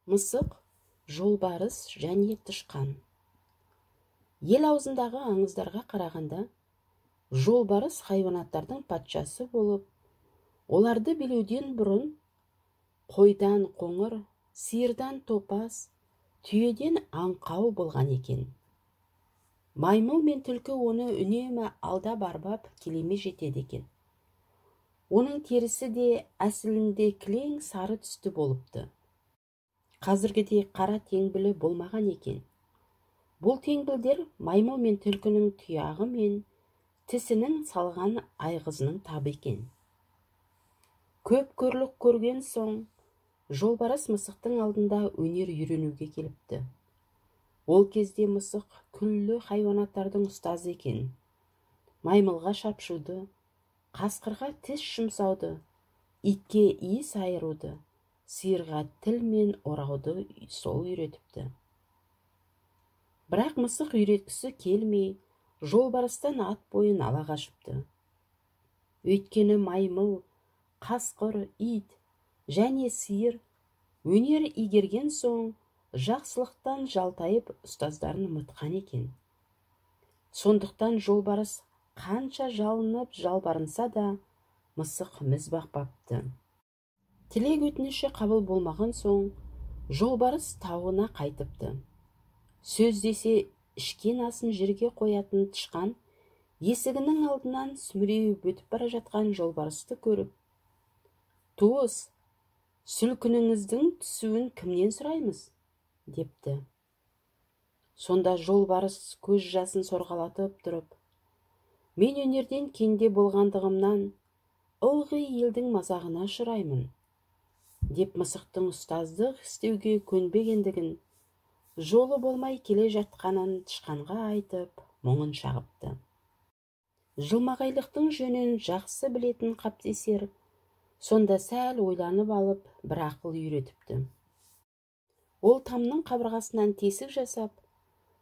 Мысық, жолбарыс және тышқан. Ел аузындағы аңыздарға қарағанда, жолбарыс хайуанаттардың патшасы болып, оларды билеуден бұрын қойдан қоңыр, сиырдан топас, түйеден аңқау болған екен. Маймыл мен түлкі оны үнемі алдап арбап келеме жетеді екен. Оның терісі де әсілінде кілең сары түсті болыпты. Қазіргідей қара теңбілі болмаған екен. Бұл теңбілдер маймыл мен түлкінің тұяғы мен тісінің салған айғызының табы екен. Көп көрлік көрген соң, жолбарыс мысықтың алдында өнер үйренуге келіпті. Ол кезде мысық күллі хайуанаттардың ұстазы екен. Маймылға шапшуды, қасқырға тіс жұмсауды, итке иіс айыруды, сиырға тіл мен орауды сол үйретіпті. Бірақ мысық үйреткісі келмей, жолбарыстан ат бойын ала қашыпты. Өйткені маймыл, қасқыр, ит және сиыр өнер игерген соң жақсылықтан жалтайып ұстаздарын ұмытқан екен. Сондықтан жолбарыс қанша жалынып жалбарынса да, мысық міз бақпапты. Тілек өтініші қабыл болмаған соң, жолбарыс тауына қайтыпты. Сөз десе ішкен асын жерге қоятын тышқан есігінің алдынан сүмірейіп өтіп бара жатқан жолбарысты көріп, «Туыс, сүлкініңіздің түсуін кімнен сұраймыз?» депті. Сонда жолбарыс көз жасын сорғалатып тұрып, «Мен өнерден кенде болғандығымнан ылғи елдің мазағына ұшыраймын» деп мысықтың ұстаздық істеуге көнбегендігін, жолы болмай келе жатқанын тышқанға айтып, мұңын шағыпты. Жылмағайлықтың жөнін жақсы білетін қаптесер, сонда сәл ойланып алып, бір ақыл үйретіпті. Ол тамның қабырғасынан тесік жасап,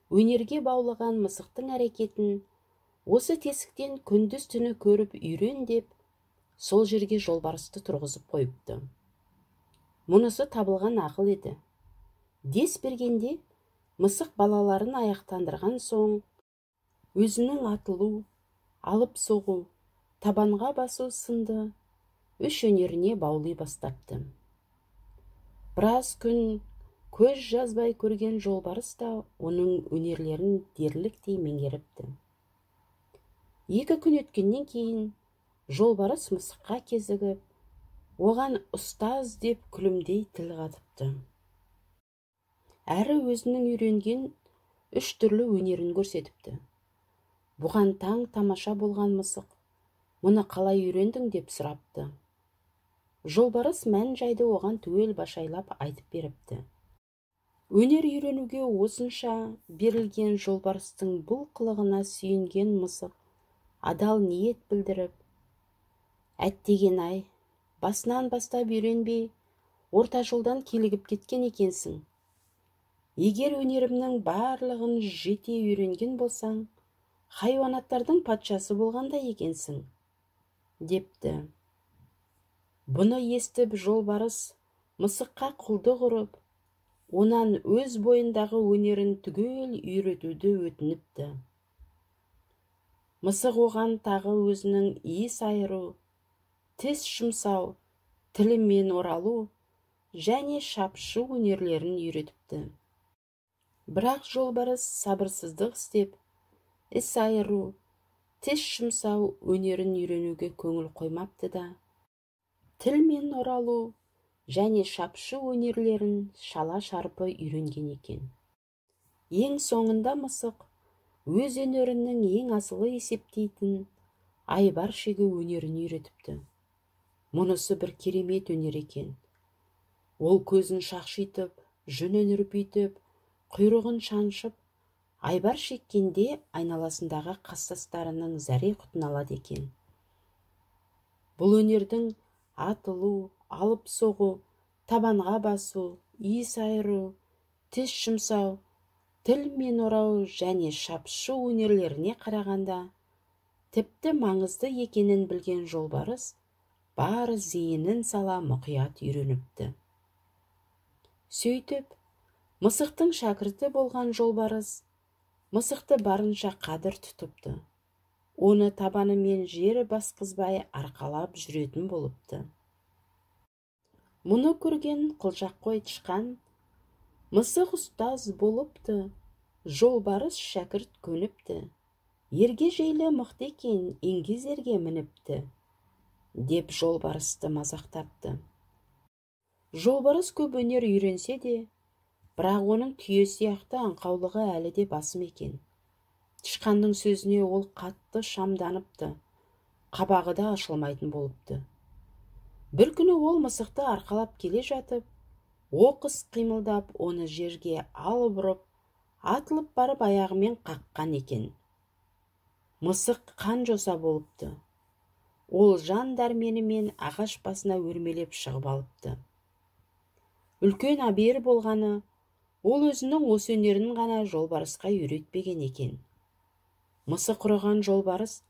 өнерге баулыған мысықтың әрекетін осы тесіктен күндіз түні көріп үйрен деп, сол жерге жолбарысты тұрғызып қойыпты. Мұнысы табылған ақыл еді. Дес бергенде, мысық балаларын аяқтандырған соң, өзінің атылу, алып соғу, табанға басу сынды үш өнеріне баулай бастапты. Біраз күн көз жазбай көрген жолбарыс та оның өнерлерін дерліктей меңгеріпті. 2 күн өткеннен кейін жолбарыс мысыққа кезігіп, оған ұстаз деп күлімдей тіл қатыпты. Әрі өзінің үйренген 3 түрлі өнерін көрсетіпті. Бұған таң тамаша болған мысық, мұны қалай үйрендің деп сұрапты. Жолбарыс мән жайды оған түгел башайлап айтып беріпті. Өнер үйренуге осынша берілген жолбарыстың бұл қылығына сүйінген мысық адал ниет білдіріп, «Әттеген-ай, басынан бастап үйренбей, орта жолдан келігіп кеткен екенсің. Егер өнерімнің барлығын жете үйренген болсаң, хайуанаттардың патшасы болғанда екенсің» депті. Бұны естіп жолбарыс мысыққа құлдық ұрып, онан өз бойындағы өнерін түгел үйретуді өтініпті. Мысық оған тағы өзінің иіс айыру, тіс жұмсау, тілімен оралу және шапшу өнерлерін үйретіпті. Бірақ жолбарыс сабырсыздық істеп, іс айыру, тіс жұмсау өнерін үйренуге көңіл қоймапты да, тілмен оралу және шапшу өнерлерін шала-шарпы үйренген екен. Ең соңында мысық өз өнерінің ең асылы есептейтін айбар шегі өнерін үйретіпті. Мұнысы бір керемет өнер екен. Ол көзін шақшитып, жүнін үрпитіп, құйрығын шаншып, айбар шеккенде айналасындағы қастастарының зәре-құтын алады екен. Бұл өнердің атылу, алып соғу, табанға басу, иіс айыру, тіс жұмсау, тіл мен орау және шапшу өнерлеріне қарағанда тіпті маңызды екенін білген жолбарыс бар зейінін сала мұқият үйреніпті. Сөйтіп, мысықтың шәкірті болған жолбарыс мысықты барынша қадір тұтыпты. Оны табанымен жері басқызбай арқалап жүретін болыпты. Мұны көрген қылжаққой тышқан, мысық ұстаз болыпты, жолбарыс шәкірт көніпті, ерге жейлі мықты екен, еңгезерге мініпті, деп жолбарысты мазақтапты. Жолбарыс көп өнер үйренсе де, бірақ оның түйе сияқты аңқаулығы әлі де басым екен. Тышқанның сөзіне ол қатты шамданыпты, қабағы да ашылмайтын болыпты. Бір күні ол мысықты арқалап келе жатып, оқыс қимылдап, оны жерге алып ұрып, атылып барып аяғымен қаққан екен. Мысық қан жоса болыпты. Ол жан дәрменімен ағаш басына өрмелеп шығып алыпты. Үлкен абер болғаны, ол өзінің осы өнерін ғана жолбарысқа үйретпеген екен. Мысық ұрған жолбарыс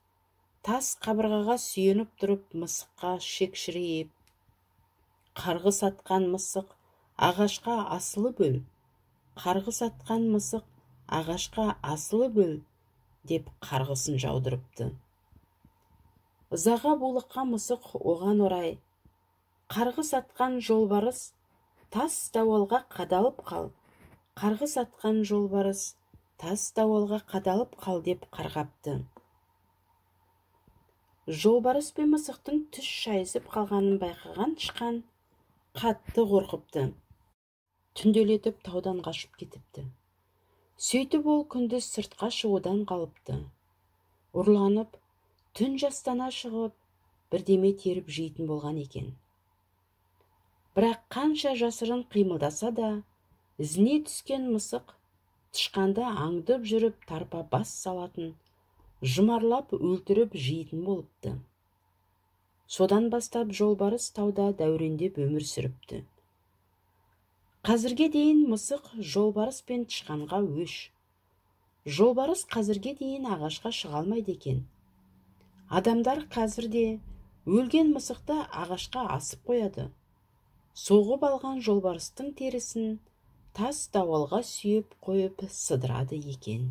тас қабырғаға сүйеніп тұрып, мысыққа шекшірейіп, қарғыс атқан мысық ағашқа асылып өл, қарғыс атқан мысық ағашқа асылып өл, деп қарғысын жаудырыпты. Ызаға булыққан мысық оған орай, қарғыс атқан жолбарыс тас дауалға қадалып қал, қарғыс атқан жолбарыс тас дауалға қадалып қал, деп қарғапты. Жолбарыс пен мысықтың түс шайысып қалғанын байқаған тышқан қатты қорқыпты. Түнделетіп таудан қашып кетіпті. Сөйтіп ол күндіз сыртқа шығудан қалыпты. Ұрланып, түн жастана шығып, бірдеме теріп жейтін болған екен. Бірақ қанша жасырын қимылдаса да, ізіне түскен мысық тышқанды аңдып жүріп тарпа бас салатын, жұмарлап өлтіріп жейтін болыпты. Содан бастап жолбарыс тауда дәурендеп өмір сүріпті. Қазірге дейін мысық жолбарыс пен тышқанға өш. Жолбарыс қазірге дейін ағашқа шыға алмайды екен. Адамдар қазірде өлген мысықты ағашқа асып қояды. Соғып алған жолбарыстың терісін тас дауалға сүйеп қойып сыдырады екен.